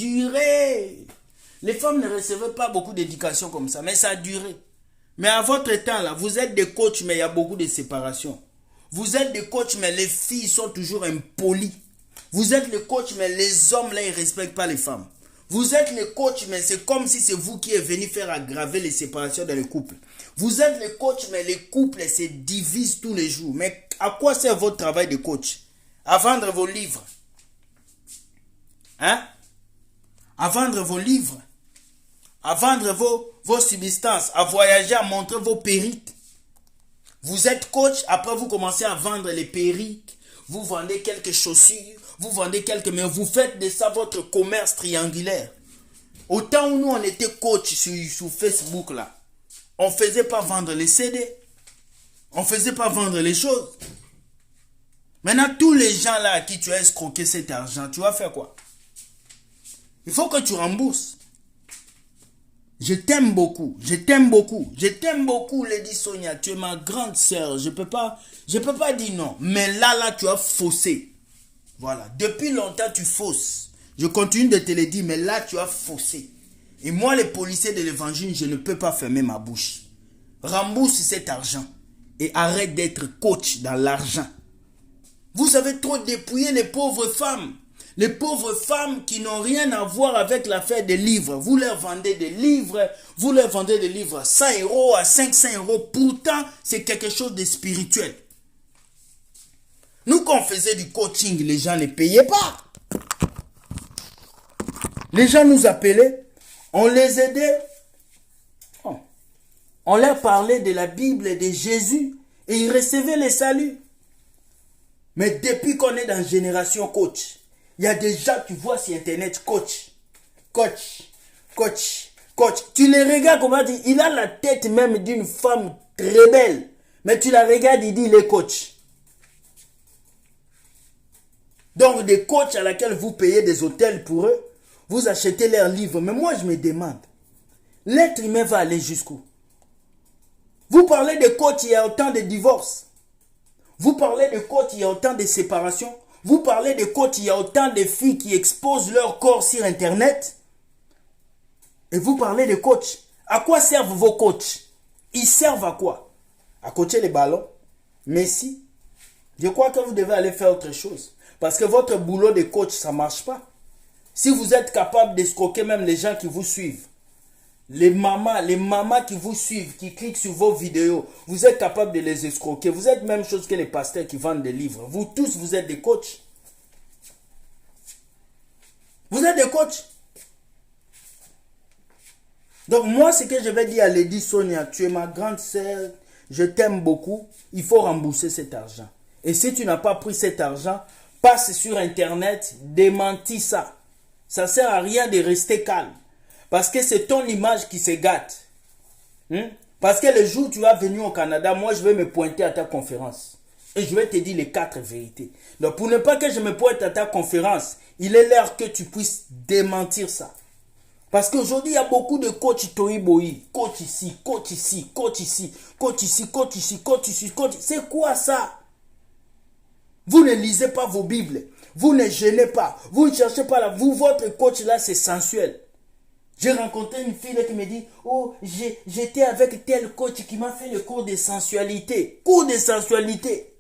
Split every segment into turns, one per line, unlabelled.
duré. Les femmes ne recevaient pas beaucoup d'éducation comme ça, mais ça a duré. Mais à votre temps, là, vous êtes des coachs, mais il y a beaucoup de séparation. Vous êtes des coachs, mais les filles sont toujours impolies. Vous êtes les coachs, mais les hommes, là, ils ne respectent pas les femmes. Vous êtes les coachs, mais c'est comme si c'est vous qui êtes venu faire aggraver les séparations dans les couples. Vous êtes les coachs, mais les couples se divisent tous les jours. Mais à quoi sert votre travail de coach? À vendre vos livres. Hein? À vendre vos livres. À vendre vos substances. À voyager, à montrer vos perruques. Vous êtes coach, après vous commencez à vendre les perruques. Vous vendez quelques chaussures. Vous vendez quelques... Mais vous faites de ça votre commerce triangulaire. Au temps où nous, on était coach sur Facebook, là, on ne faisait pas vendre les CD. On ne faisait pas vendre les choses. Maintenant, tous les gens là à qui tu as escroqué cet argent, tu vas faire quoi? Il faut que tu rembourses. Je t'aime beaucoup. Je t'aime beaucoup. Je t'aime beaucoup, Lady Sonia. Tu es ma grande sœur. Je peux pas dire non. Mais là, tu as faussé. Voilà. Depuis longtemps, tu fausses. Je continue de te le dire, mais là, tu as faussé. Et moi, les policiers de l'évangile, je ne peux pas fermer ma bouche. Rembourse cet argent. Et arrête d'être coach dans l'argent. Vous avez trop dépouillé les pauvres femmes. Les pauvres femmes qui n'ont rien à voir avec l'affaire des livres. Vous leur vendez des livres. Vous leur vendez des livres à 100 €, à 500 €. Pourtant, c'est quelque chose de spirituel. Nous, quand on faisait du coaching, les gens ne payaient pas. Les gens nous appelaient. On les aidait. On leur parlait de la Bible et de Jésus. Et ils recevaient les saluts. Mais depuis qu'on est dans Génération Coach, il y a des gens, tu vois sur Internet, coach. Tu les regardes comment dire, il a la tête même d'une femme très belle. Mais tu la regardes, il dit, il est coach. Donc, des coachs à laquelle vous payez des hôtels pour eux, vous achetez leurs livres. Mais moi, je me demande, l'être humain va aller jusqu'où? Vous parlez de coachs, il y a autant de divorces. Vous parlez de coachs, il y a autant de séparations. Vous parlez de coachs, il y a autant de filles qui exposent leur corps sur Internet. Et vous parlez de coachs. À quoi servent vos coachs? Ils servent à quoi? À coacher les ballons? Messi? Je crois que vous devez aller faire autre chose. Parce que votre boulot de coach, ça ne marche pas. Si vous êtes capable d'escroquer même les gens qui vous suivent, les mamans qui vous suivent, qui cliquent sur vos vidéos, vous êtes capable de les escroquer. Vous êtes même chose que les pasteurs qui vendent des livres. Vous tous, vous êtes des coachs. Vous êtes des coachs. Donc moi, ce que je vais dire à Lady Sonia, tu es ma grande sœur, je t'aime beaucoup, il faut rembourser cet argent. Et si tu n'as pas pris cet argent, passe sur Internet, démentis ça. Ça ne sert à rien de rester calme. Parce que c'est ton image qui se gâte. Parce que le jour où tu vas venir au Canada, moi je vais me pointer à ta conférence. Et je vais te dire les 4 vérités. Donc pour ne pas que je me pointe à ta conférence, il est l'heure que tu puisses démentir ça. Parce qu'aujourd'hui, il y a beaucoup de coachs toïboï. Coach ici, coach ici, coach ici, coach ici, coach ici, coach ici, coach ici. C'est quoi ça? Vous ne lisez pas vos Bibles. Vous ne jeûnez pas. Vous ne cherchez pas là. Vous, votre coach là, c'est sensuel. J'ai rencontré une fille qui me dit, oh, j'étais avec tel coach qui m'a fait le cours de sensualité. Cours de sensualité.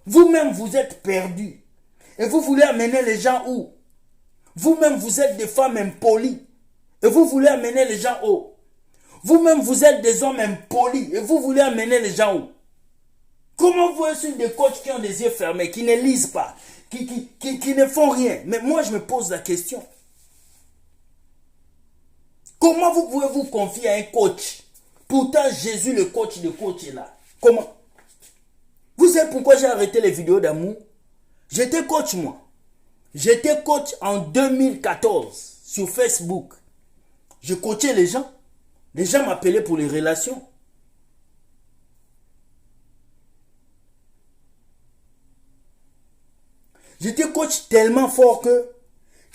Vous-même, vous êtes perdus. Et vous voulez amener les gens où? Vous-même, vous êtes des femmes impolies. Et vous voulez amener les gens où? Vous-même, vous êtes des hommes impolis. Et vous voulez amener les gens où? Comment vous êtes des coachs qui ont des yeux fermés, qui ne lisent pas, qui ne font rien? Mais moi, je me pose la question. Comment vous pouvez vous confier à un coach? Pourtant, Jésus, le coach de coach, est là. Comment? Vous savez pourquoi j'ai arrêté les vidéos d'amour? J'étais coach, moi. J'étais coach en 2014 sur Facebook. Je coachais les gens. Les gens m'appelaient pour les relations. J'étais coach tellement fort que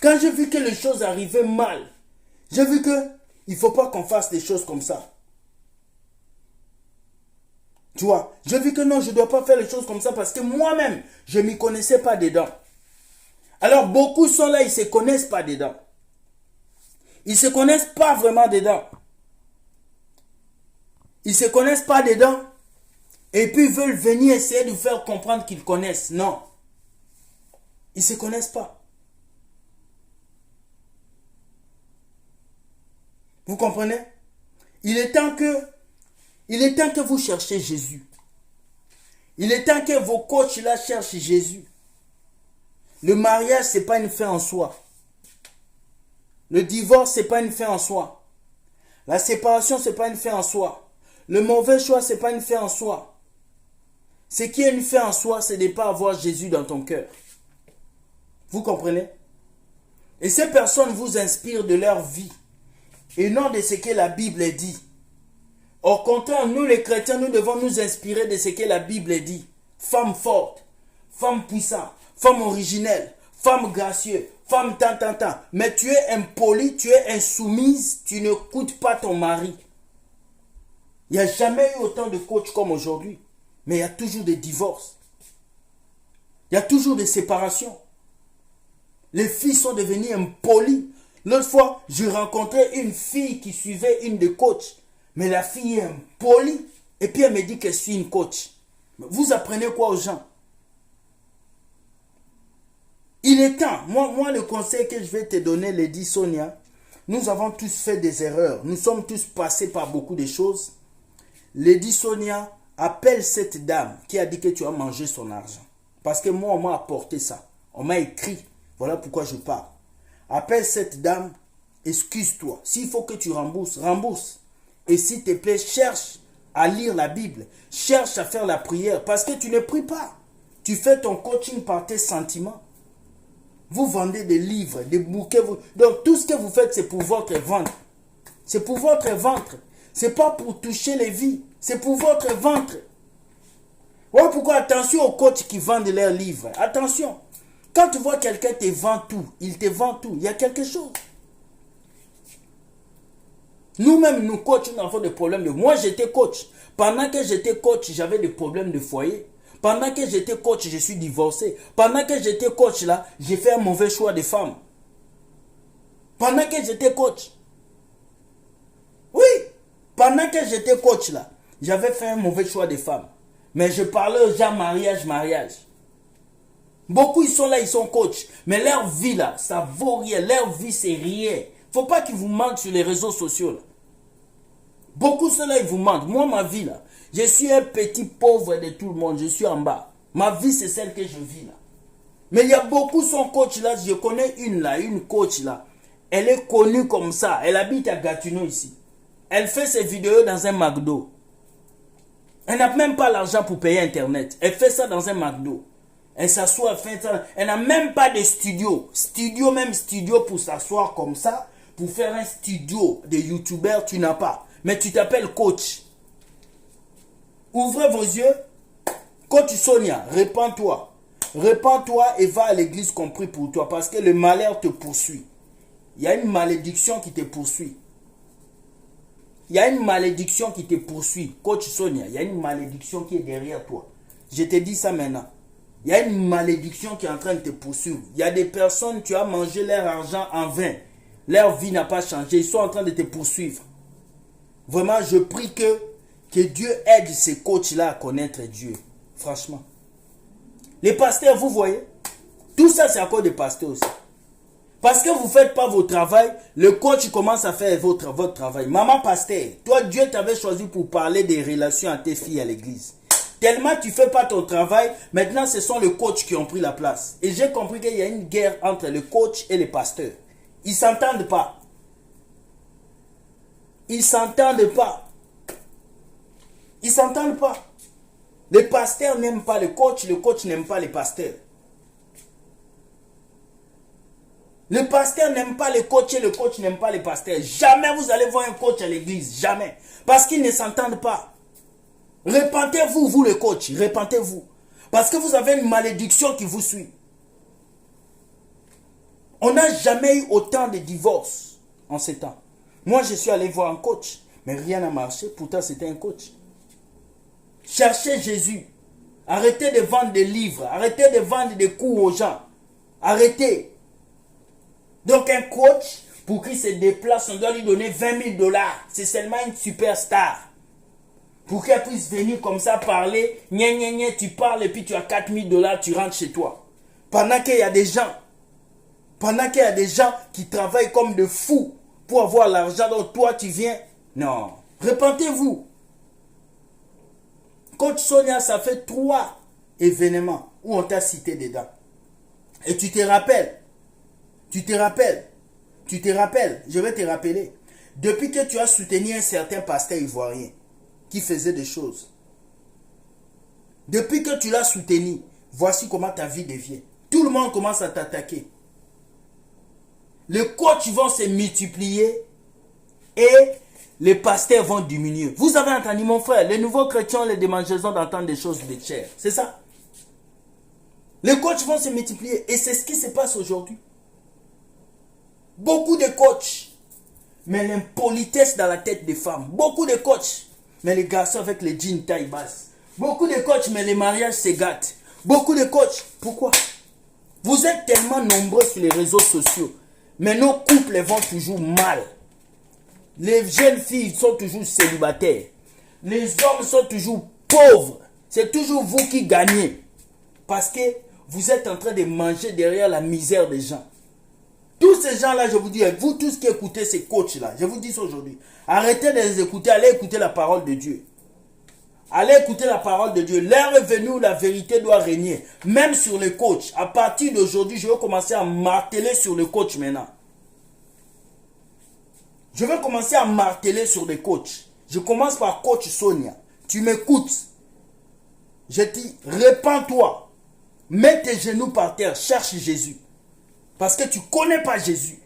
quand j'ai vu que les choses arrivaient mal, j'ai vu que il ne faut pas qu'on fasse des choses comme ça. Tu vois, j'ai vu que non, je ne dois pas faire les choses comme ça parce que moi-même, je ne m'y connaissais pas dedans. Alors beaucoup sont là, ils ne se connaissent pas dedans. Ils ne se connaissent pas vraiment dedans. Ils ne se connaissent pas dedans. Et puis ils veulent venir essayer de vous faire comprendre qu'ils connaissent. Non. Ils ne se connaissent pas. Vous comprenez? Il est temps que vous cherchiez Jésus. Il est temps que vos coachs là cherchent Jésus. Le mariage, ce n'est pas une fin en soi. Le divorce, ce n'est pas une fin en soi. La séparation, ce n'est pas une fin en soi. Le mauvais choix, ce n'est pas une fin en soi. Ce qui est une fin en soi, c'est de ne pas avoir Jésus dans ton cœur. Vous comprenez? Et ces personnes vous inspirent de leur vie et non de ce que la Bible dit. Au contraire, nous les chrétiens, nous devons nous inspirer de ce que la Bible dit. Femme forte, femme puissante, femme originelle, femme gracieuse, femme tant. Mais tu es impoli, tu es insoumise, tu n'écoutes pas ton mari. Il n'y a jamais eu autant de coachs comme aujourd'hui. Mais il y a toujours des divorces. Il y a toujours des séparations. Les filles sont devenues impolies. L'autre fois, j'ai rencontré une fille qui suivait une des coachs. Mais la fille est impolie. Et puis elle me dit que je suis une coach. Vous apprenez quoi aux gens? Il est temps. Moi, le conseil que je vais te donner, Lady Sonia, nous avons tous fait des erreurs. Nous sommes tous passés par beaucoup de choses. Lady Sonia, appelle cette dame qui a dit que tu as mangé son argent. Parce que moi, on m'a apporté ça. On m'a écrit. Voilà pourquoi je parle. Appelle cette dame, excuse-toi. S'il faut que tu rembourses, rembourse. Et s'il te plaît, cherche à lire la Bible. Cherche à faire la prière. Parce que tu ne pries pas. Tu fais ton coaching par tes sentiments. Vous vendez des livres, des bouquets. Donc tout ce que vous faites, c'est pour votre ventre. C'est pour votre ventre. Ce n'est pas pour toucher les vies. C'est pour votre ventre. Voilà pourquoi attention aux coachs qui vendent leurs livres. Attention. Quand tu vois quelqu'un te vend tout, il te vend tout, il y a quelque chose. Nous-mêmes, nous coachs, nous avons des problèmes de... Moi, j'étais coach. Pendant que j'étais coach, j'avais des problèmes de foyer. Pendant que j'étais coach, je suis divorcé. Pendant que j'étais coach, là, j'ai fait un mauvais choix de femme. Pendant que j'étais coach. Oui. Pendant que j'étais coach, là, j'avais fait un mauvais choix de femme. Mais je parlais aux gens mariage. Beaucoup, ils sont là, ils sont coachs. Mais leur vie, là, ça vaut rien. Leur vie, c'est rien. Faut pas qu'ils vous mentent sur les réseaux sociaux, là. Beaucoup sont là, ils vous mentent. Moi, ma vie, là, je suis un petit pauvre de tout le monde. Je suis en bas. Ma vie, c'est celle que je vis, là. Mais il y a beaucoup qui sont coachs, là. Je connais une, là, une coach, là. Elle est connue comme ça. Elle habite à Gatineau, ici. Elle fait ses vidéos dans un McDo. Elle n'a même pas l'argent pour payer Internet. Elle fait ça dans un McDo. Elle s'assoit, elle fait ça. Elle n'a même pas de studio. Même studio pour s'asseoir comme ça. Pour faire un studio de youtubeur, tu n'as pas. Mais tu t'appelles coach. Ouvrez vos yeux. Coach Sonia, répands-toi. Répands-toi et va à l'église compris pour toi. Parce que le malheur te poursuit. Il y a une malédiction qui te poursuit. Il y a une malédiction qui te poursuit. Coach Sonia, il y a une malédiction qui est derrière toi. Je te dis ça maintenant. Il y a une malédiction qui est en train de te poursuivre. Il y a des personnes, tu as mangé leur argent en vain. Leur vie n'a pas changé. Ils sont en train de te poursuivre. Vraiment, je prie que Dieu aide ces coachs-là à connaître Dieu. Franchement. Les pasteurs, vous voyez, tout ça, c'est à cause des pasteurs aussi. Parce que vous ne faites pas votre travail, le coach commence à faire votre travail. Maman pasteur, toi, Dieu t'avait choisi pour parler des relations à tes filles à l'église. Tellement tu ne fais pas ton travail, maintenant ce sont les coachs qui ont pris la place. Et j'ai compris qu'il y a une guerre entre le coach et les pasteurs. Ils ne s'entendent pas. Ils ne s'entendent pas. Ils ne s'entendent pas. Les pasteurs n'aiment pas le coach n'aime pas les pasteurs. Le pasteur n'aime pas le coach et le coach n'aime pas les pasteurs. Jamais vous allez voir un coach à l'église. Jamais. Parce qu'ils ne s'entendent pas. Repentez-vous, vous le coach. Repentez-vous. Parce que vous avez une malédiction qui vous suit. On n'a jamais eu autant de divorces en ces temps. Moi, je suis allé voir un coach. Mais rien n'a marché. Pourtant, c'était un coach. Cherchez Jésus. Arrêtez de vendre des livres. Arrêtez de vendre des cours aux gens. Arrêtez. Donc un coach, pour qu'il se déplace, on doit lui donner 20 000 dollars. C'est seulement une superstar. Pour qu'elle puisse venir comme ça parler, tu parles et puis tu as 4 000 dollars, tu rentres chez toi. Pendant qu'il y a des gens, qui travaillent comme de fous pour avoir l'argent, donc toi tu viens. Non. Repentez-vous. Coach Sonia, ça fait 3 événements où on t'a cité dedans. Et tu te rappelles, je vais te rappeler. Depuis que tu as soutenu un certain pasteur ivoirien qui faisait des choses, depuis que tu l'as soutenu, voici comment ta vie devient. Tout le monde commence à t'attaquer. Les coachs vont se multiplier et les pasteurs vont diminuer. Vous avez entendu mon frère, les nouveaux chrétiens, les démangeaisons d'entendre des choses de chair. C'est ça. Les coachs vont se multiplier et c'est ce qui se passe aujourd'hui. Beaucoup de coachs, mais l'impolitesse dans la tête des femmes. Beaucoup de coachs, mais les garçons avec les jeans taille basse. Beaucoup de coachs, mais les mariages se gâtent. Beaucoup de coachs. Pourquoi? Vous êtes tellement nombreux sur les réseaux sociaux, mais nos couples vont toujours mal. Les jeunes filles sont toujours célibataires. Les hommes sont toujours pauvres. C'est toujours vous qui gagnez. Parce que vous êtes en train de manger derrière la misère des gens. Tous ces gens-là, je vous dis, vous tous qui écoutez ces coachs-là, je vous dis ça aujourd'hui, arrêtez de les écouter, allez écouter la parole de Dieu. Allez écouter la parole de Dieu. L'heure est venue où la vérité doit régner. Même sur les coachs. À partir d'aujourd'hui, je vais commencer à marteler sur les coachs maintenant. Je vais commencer à marteler sur les coachs. Je commence par coach Sonia. Tu m'écoutes. Je dis, répands-toi. Mets tes genoux par terre. Cherche Jésus. Parce que tu ne connais pas Jésus.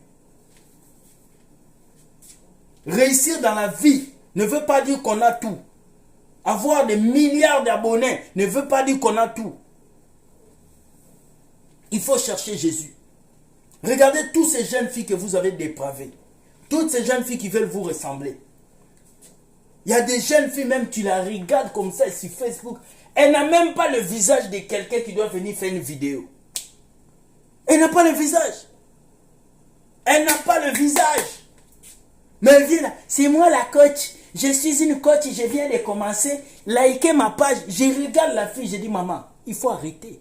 Réussir dans la vie ne veut pas dire qu'on a tout. Avoir des milliards d'abonnés ne veut pas dire qu'on a tout. Il faut chercher Jésus. Regardez toutes ces jeunes filles que vous avez dépravées. Toutes ces jeunes filles qui veulent vous ressembler. Il y a des jeunes filles, même tu la regardes comme ça sur Facebook. Elle n'a même pas le visage de quelqu'un qui doit venir faire une vidéo. Elle n'a pas le visage. Elle n'a pas le visage. Mais elle vient là, c'est moi la coach. Je suis une coach, je viens de commencer. Likez ma page. Je regarde la fille, je dis maman, il faut arrêter.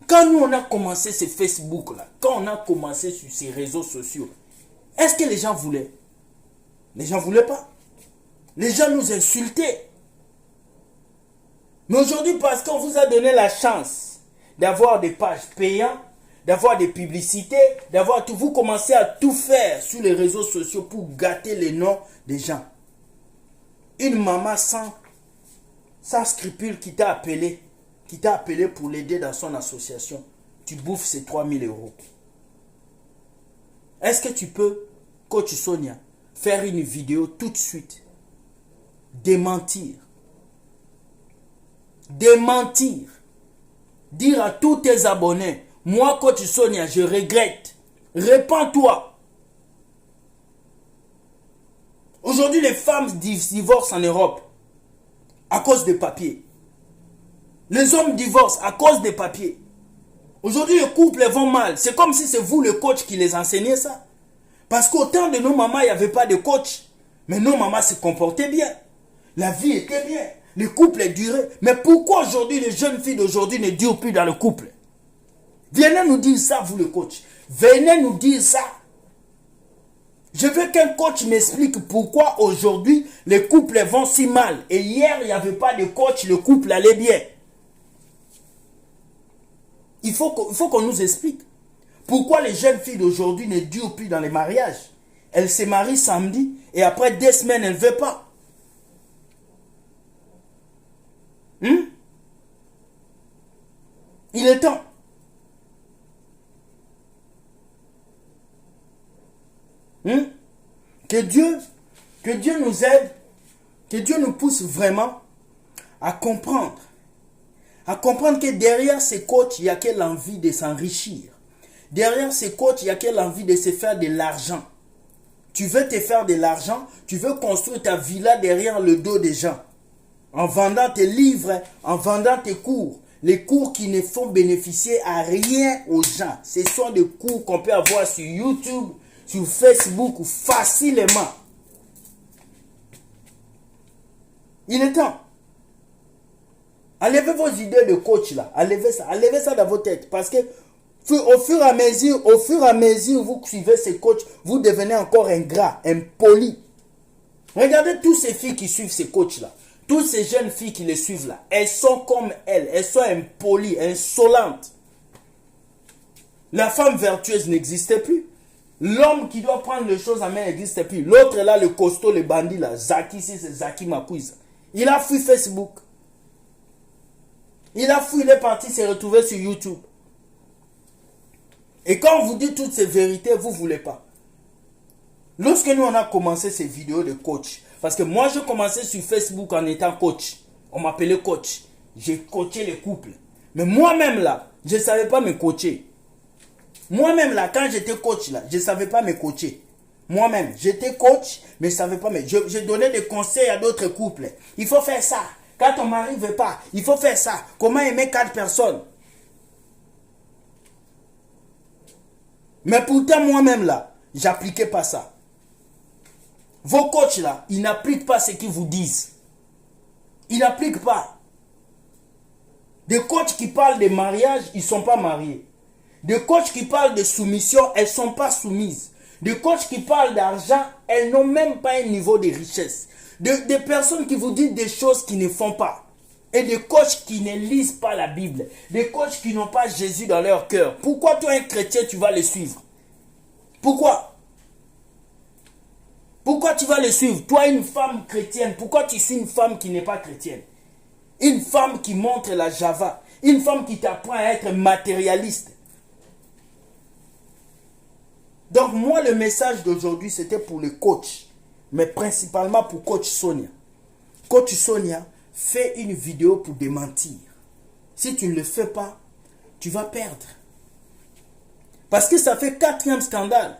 Quand nous on a commencé ce Facebook là, quand on a commencé sur ces réseaux sociaux, est-ce que les gens voulaient? Les gens ne voulaient pas. Les gens nous insultaient. Mais aujourd'hui, parce qu'on vous a donné la chance d'avoir des pages payantes, d'avoir des publicités, d'avoir tout, vous commencez à tout faire sur les réseaux sociaux pour gâter les noms des gens. Une maman sans scrupule qui t'a appelé pour l'aider dans son association, tu bouffes ces 3 000 €. Est-ce que tu peux, coach Sonia, faire une vidéo tout de suite, démentir, dire à tous tes abonnés, moi coach Sonia, je regrette, répands-toi. Aujourd'hui, les femmes divorcent en Europe à cause des papiers. Les hommes divorcent à cause des papiers. Aujourd'hui, les couples vont mal. C'est comme si c'est vous, le coach, qui les enseignez ça. Parce qu'au temps de nos mamans, il n'y avait pas de coach. Mais nos mamans se comportaient bien. La vie était bien. Le couple durait. Mais pourquoi aujourd'hui, les jeunes filles d'aujourd'hui ne durent plus dans le couple? Venez nous dire ça, vous, le coach. Venez nous dire ça. Je veux qu'un coach m'explique pourquoi aujourd'hui les couples vont si mal. Et hier, il n'y avait pas de coach, le couple allait bien. Il faut qu'on nous explique. Pourquoi les jeunes filles d'aujourd'hui ne durent plus dans les mariages? Elles se marient samedi et après 2 semaines, elles ne veulent pas. Il est temps. Que Dieu nous aide, que Dieu nous pousse vraiment à comprendre que derrière ces coachs, il n'y a que l'envie de s'enrichir. Derrière ces coachs, il n'y a que l'envie de se faire de l'argent. Tu veux te faire de l'argent, tu veux construire ta villa derrière le dos des gens. En vendant tes livres, en vendant tes cours. Les cours qui ne font bénéficier à rien aux gens. Ce sont des cours qu'on peut avoir sur YouTube, sur Facebook facilement. Il est temps. Enlevez vos idées de coach là. Enlevez ça dans vos têtes. Parce que au fur et à mesure, vous suivez ces coachs, vous devenez encore ingrat, impoli. Regardez toutes ces filles qui suivent ces coachs là. Toutes ces jeunes filles qui les suivent là. Elles sont comme elles. Elles sont impolies, insolentes. La femme vertueuse n'existait plus. L'homme qui doit prendre les choses en main n'existait plus. L'autre là, le costaud, le bandit là, Zaki, c'est Zaki Makouiza. Il a fui Facebook. Il a fui, il est parti se retrouver sur YouTube. Et quand on vous dit toutes ces vérités, vous ne voulez pas. Lorsque nous on a commencé ces vidéos de coach, parce que moi je commençais sur Facebook en étant coach. On m'appelait coach. J'ai coaché les couples. Mais moi-même là, je ne savais pas me coacher. Moi-même là, quand j'étais coach là, je ne savais pas me coacher. Moi-même, j'étais coach, mais je ne savais pas. Je donnais des conseils à d'autres couples. Il faut faire ça. Quand ton mari ne veut pas, il faut faire ça. Comment aimer 4 personnes? Mais pourtant, moi-même là, j'appliquais pas ça. Vos coachs là, ils n'appliquent pas ce qu'ils vous disent. Ils n'appliquent pas. Des coachs qui parlent de mariage, ils ne sont pas mariés. Des coachs qui parlent de soumission, elles ne sont pas soumises. Des coachs qui parlent d'argent, elles n'ont même pas un niveau de richesse. Des personnes qui vous disent des choses qu'ils ne font pas. Et des coachs qui ne lisent pas la Bible. Des coachs qui n'ont pas Jésus dans leur cœur. Pourquoi toi, un chrétien, tu vas les suivre? Pourquoi? Pourquoi tu vas les suivre? Toi, une femme chrétienne, pourquoi tu suis une femme qui n'est pas chrétienne? Une femme qui montre la Java. Une femme qui t'apprend à être matérialiste. Donc moi, le message d'aujourd'hui, c'était pour les coachs. Mais principalement pour coach Sonia. Coach Sonia, fais une vidéo pour démentir. Si tu ne le fais pas, tu vas perdre. Parce que ça fait 4e scandale.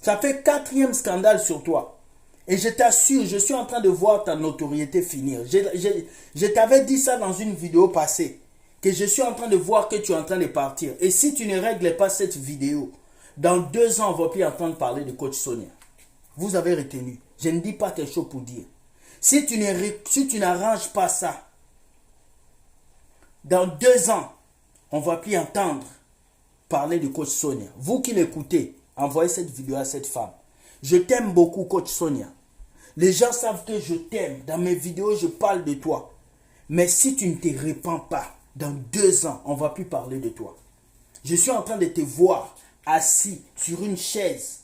Ça fait 4e scandale sur toi. Et je t'assure, je suis en train de voir ta notoriété finir. Je t'avais dit ça dans une vidéo passée. Que je suis en train de voir que tu es en train de partir. Et si tu ne règles pas cette vidéo, dans 2 ans, on ne va plus entendre parler de coach Sonia. Vous avez retenu. Je ne dis pas quelque chose pour dire. Si tu n'arranges pas ça, dans 2 ans, on ne va plus entendre parler de coach Sonia. Vous qui l'écoutez, envoyez cette vidéo à cette femme. Je t'aime beaucoup, coach Sonia. Les gens savent que je t'aime. Dans mes vidéos, je parle de toi. Mais si tu ne te répands pas, dans 2 ans, on ne va plus parler de toi. Je suis en train de te voir assis sur une chaise,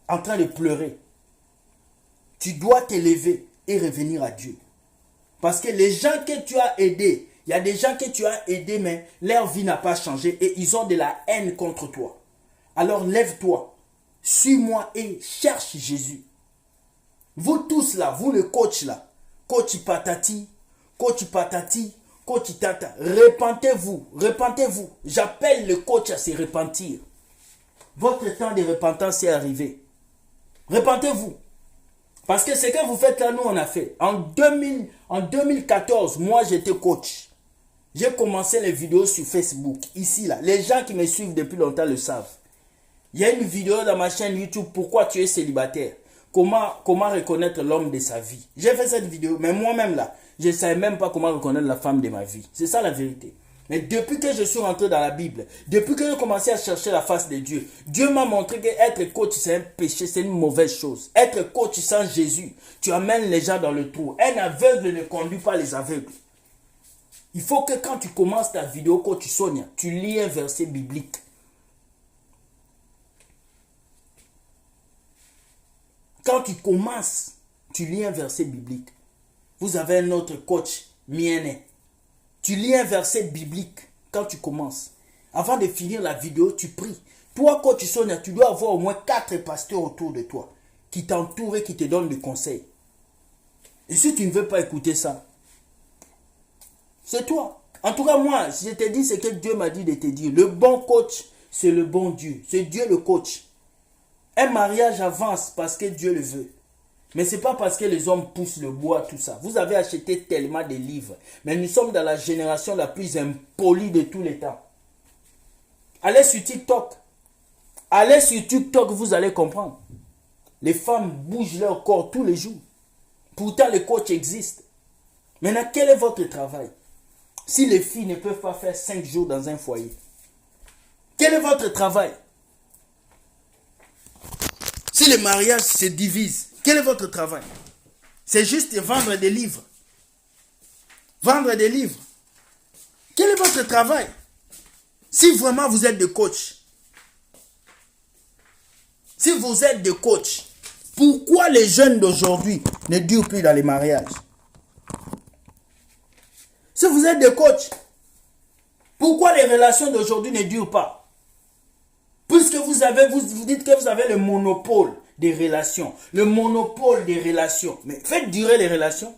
en train de pleurer. Tu dois t'élever et revenir à Dieu. Parce que les gens que tu as aidés, il y a des gens que tu as aidés, mais leur vie n'a pas changé et ils ont de la haine contre toi. Alors lève-toi, suis-moi et cherche Jésus. Vous tous là, vous le coach là, coach patati, coach tata, repentez-vous, repentez-vous. J'appelle le coach à se repentir. Votre temps de repentance est arrivé. Repentez-vous. Parce que ce que vous faites là, nous on a fait. En 2014, moi j'étais coach. J'ai commencé les vidéos sur Facebook. Ici là, les gens qui me suivent depuis longtemps le savent. Il y a une vidéo dans ma chaîne YouTube, pourquoi tu es célibataire. Comment reconnaître l'homme de sa vie. J'ai fait cette vidéo, mais moi-même là, je ne savais même pas comment reconnaître la femme de ma vie. C'est ça la vérité. Mais depuis que je suis rentré dans la Bible, depuis que j'ai commencé à chercher la face de Dieu, Dieu m'a montré qu'être coach, c'est un péché, c'est une mauvaise chose. Être coach sans Jésus, tu amènes les gens dans le trou. Un aveugle ne conduit pas les aveugles. Il faut que quand tu commences ta vidéo, coach Sonia, tu lis un verset biblique. Quand tu commences, tu lis un verset biblique. Vous avez un autre coach, Miene. Tu lis un verset biblique quand tu commences. Avant de finir la vidéo, tu pries. Toi, coach Sonia, tu dois avoir au moins 4 pasteurs autour de toi qui t'entourent et qui te donnent des conseils. Et si tu ne veux pas écouter ça, c'est toi. En tout cas, moi, si je te dis ce que Dieu m'a dit de te dire, le bon coach, c'est le bon Dieu. C'est Dieu le coach. Un mariage avance parce que Dieu le veut. Mais ce n'est pas parce que les hommes poussent le bois, tout ça. Vous avez acheté tellement de livres. Mais nous sommes dans la génération la plus impolie de tous les temps. Allez sur TikTok. Allez sur TikTok, vous allez comprendre. Les femmes bougent leur corps tous les jours. Pourtant, les coachs existent. Maintenant, quel est votre travail? Si les filles ne peuvent pas faire 5 jours dans un foyer, quel est votre travail? Si les mariages se divisent, quel est votre travail? C'est juste vendre des livres. Vendre des livres. Quel est votre travail? Si vraiment vous êtes des coachs, si vous êtes des coachs, pourquoi les jeunes d'aujourd'hui ne durent plus dans les mariages? Si vous êtes des coachs, pourquoi les relations d'aujourd'hui ne durent pas? Puisque vous dites que vous avez le monopole des relations. Le monopole des relations. Mais faites durer les relations.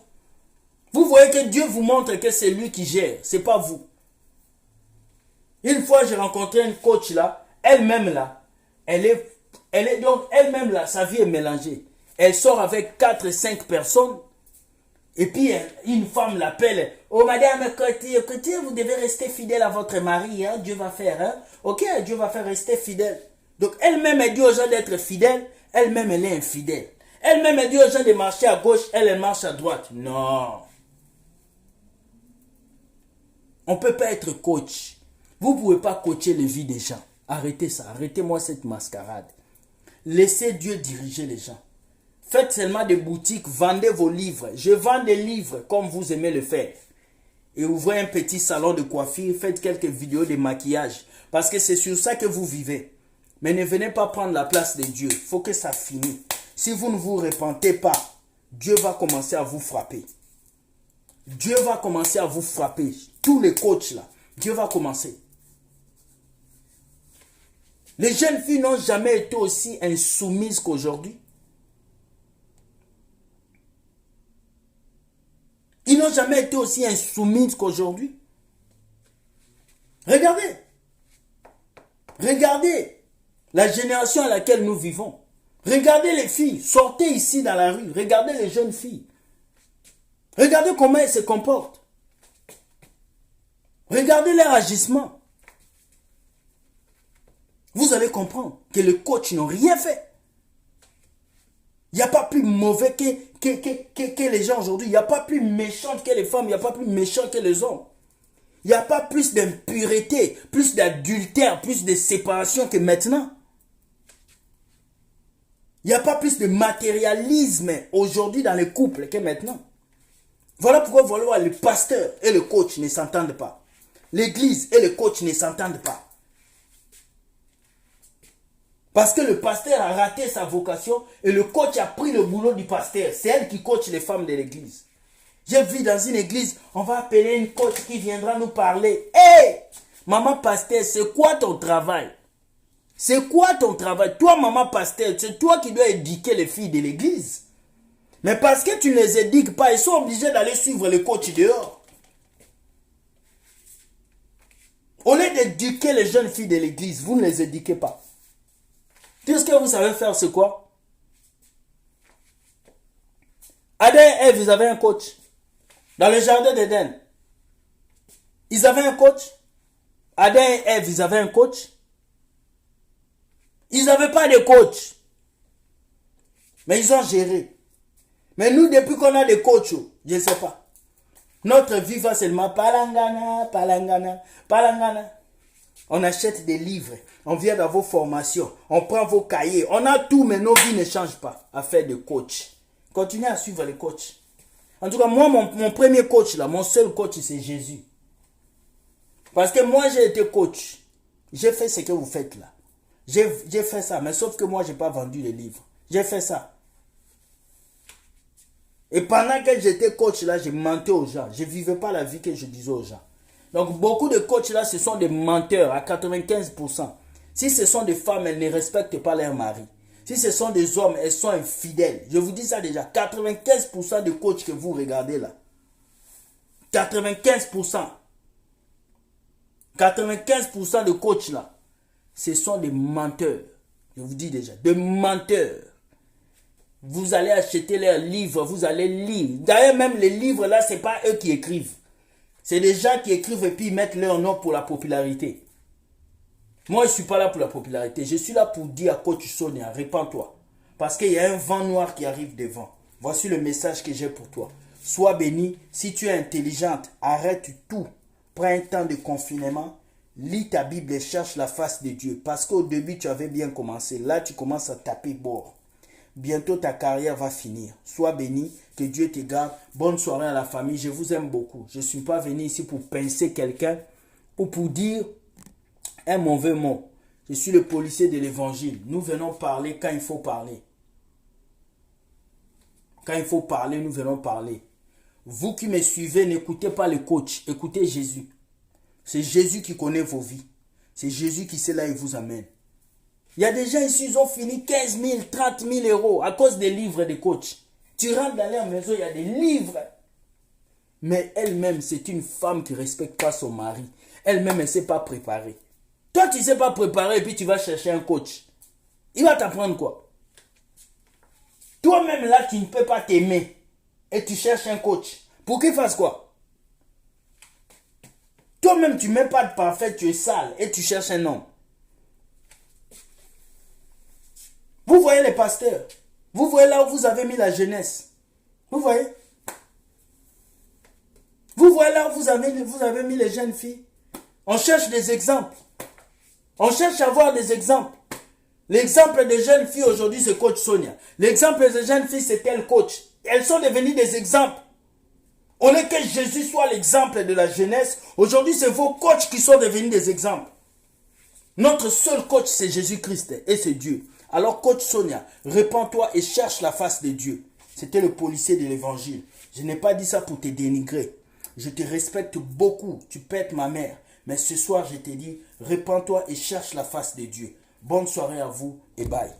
Vous voyez que Dieu vous montre que c'est lui qui gère. Ce n'est pas vous. Une fois, j'ai rencontré une coach là. Elle-même là. Elle est donc elle-même là. Sa vie est mélangée. Elle sort avec 4-5 personnes. Et puis, une femme l'appelle. Oh, madame, écoutez, vous devez rester fidèle à votre mari. Hein? Dieu va faire. Hein? Ok, Dieu va faire rester fidèle. Donc, elle-même, elle dit aux gens d'être fidèles. Elle-même, elle est infidèle. Elle-même, elle dit aux gens de marcher à gauche. Elle marche à droite. Non. On ne peut pas être coach. Vous ne pouvez pas coacher les vies des gens. Arrêtez ça. Arrêtez-moi cette mascarade. Laissez Dieu diriger les gens. Faites seulement des boutiques, vendez vos livres. Je vends des livres comme vous aimez le faire. Et ouvrez un petit salon de coiffure, faites quelques vidéos de maquillage. Parce que c'est sur ça que vous vivez. Mais ne venez pas prendre la place de Dieu. Il faut que ça finisse. Si vous ne vous repentez pas, Dieu va commencer à vous frapper. Dieu va commencer à vous frapper. Tous les coachs là, Dieu va commencer. Les jeunes filles n'ont jamais été aussi insoumises qu'aujourd'hui. Ils n'ont jamais été aussi insoumises qu'aujourd'hui. Regardez. Regardez la génération à laquelle nous vivons. Regardez les filles. Sortez ici dans la rue. Regardez les jeunes filles. Regardez comment elles se comportent. Regardez leur agissement. Vous allez comprendre que les coachs n'ont rien fait. Il n'y a pas plus mauvais que les gens aujourd'hui. Il n'y a pas plus méchant que les femmes. Il n'y a pas plus méchant que les hommes. Il n'y a pas plus d'impureté, plus d'adultère, plus de séparation que maintenant. Il n'y a pas plus de matérialisme aujourd'hui dans les couples que maintenant. Voilà pourquoi voilà, le pasteur et le coach ne s'entendent pas. L'église et le coach ne s'entendent pas. Parce que le pasteur a raté sa vocation et le coach a pris le boulot du pasteur. C'est elle qui coach les femmes de l'église. J'ai vu dans une église, on va appeler une coach qui viendra nous parler. Hé, maman pasteur, c'est quoi ton travail? C'est quoi ton travail? Toi, maman pasteur, c'est toi qui dois éduquer les filles de l'église. Mais parce que tu ne les éduques pas, ils sont obligés d'aller suivre le coach dehors. Au lieu d'éduquer les jeunes filles de l'église, vous ne les éduquez pas. Tout ce que vous savez faire, c'est quoi? Adam et Ève, ils avaient un coach. Dans le jardin d'Éden. Ils avaient un coach. Adam et Ève, ils avaient un coach. Ils n'avaient pas de coach. Mais ils ont géré. Mais nous, depuis qu'on a des coachs, je ne sais pas. Notre vie va seulement palangana, palangana, palangana. On achète des livres, on vient dans vos formations, on prend vos cahiers, on a tout, mais nos vies ne changent pas à faire de coach. Continuez à suivre les coachs. En tout cas, moi, mon premier coach, là, mon seul coach, c'est Jésus. Parce que moi, j'ai été coach. J'ai fait ce que vous faites là. J'ai fait ça, mais sauf que moi, je n'ai pas vendu les livres. J'ai fait ça. Et pendant que j'étais coach là, je mentais aux gens. Je ne vivais pas la vie que je disais aux gens. Donc, beaucoup de coachs là, ce sont des menteurs à 95%. Si ce sont des femmes, elles ne respectent pas leur mari. Si ce sont des hommes, elles sont infidèles. Je vous dis ça déjà. 95% de coachs que vous regardez là. 95%. 95% de coachs là. Ce sont des menteurs. Je vous dis déjà. Des menteurs. Vous allez acheter leurs livres, vous allez lire. D'ailleurs, même les livres là, ce n'est pas eux qui écrivent. C'est des gens qui écrivent et puis ils mettent leur nom pour la popularité. Moi, je ne suis pas là pour la popularité. Je suis là pour dire à Coach Sonia, répands-toi. Parce qu'il y a un vent noir qui arrive devant. Voici le message que j'ai pour toi. Sois béni. Si tu es intelligente, arrête tout. Prends un temps de confinement. Lis ta Bible et cherche la face de Dieu. Parce qu'au début, tu avais bien commencé. Là, tu commences à taper bord. Bientôt, ta carrière va finir. Sois béni. Que Dieu te garde. Bonne soirée à la famille. Je vous aime beaucoup. Je ne suis pas venu ici pour pincer quelqu'un ou pour dire un mauvais mot. Je suis le policier de l'évangile. Nous venons parler quand il faut parler. Quand il faut parler, nous venons parler. Vous qui me suivez, n'écoutez pas le coach. Écoutez Jésus. C'est Jésus qui connaît vos vies. C'est Jésus qui sait là où il vous amène. Il y a des gens ici, ils ont fini 15 000, 30 000 euros à cause des livres de coach. Tu rentres dans leur maison, il y a des livres. Mais elle-même, c'est une femme qui ne respecte pas son mari. Elle-même, elle ne sait pas préparer. Toi, tu ne sais pas préparer et puis tu vas chercher un coach. Il va t'apprendre quoi? Toi-même, là, tu ne peux pas t'aimer. Et tu cherches un coach. Pour qu'il fasse quoi? Toi-même, tu ne mets pas de parfait, tu es sale. Et tu cherches un homme. Vous voyez les pasteurs. Vous voyez là où vous avez mis la jeunesse. Vous voyez? Vous voyez là où vous avez mis les jeunes filles. On cherche des exemples. On cherche à voir des exemples. L'exemple des jeunes filles aujourd'hui, c'est coach Sonia. L'exemple des jeunes filles, c'est tel coach. Elles sont devenues des exemples. Au lieu que Jésus soit l'exemple de la jeunesse, aujourd'hui, c'est vos coachs qui sont devenus des exemples. Notre seul coach, c'est Jésus-Christ et c'est Dieu. Alors, coach Sonia, répands-toi et cherche la face de Dieu. C'était le policier de l'évangile. Je n'ai pas dit ça pour te dénigrer. Je te respecte beaucoup. Tu peux être ma mère. Mais ce soir, je te dis, répands-toi et cherche la face de Dieu. Bonne soirée à vous et bye.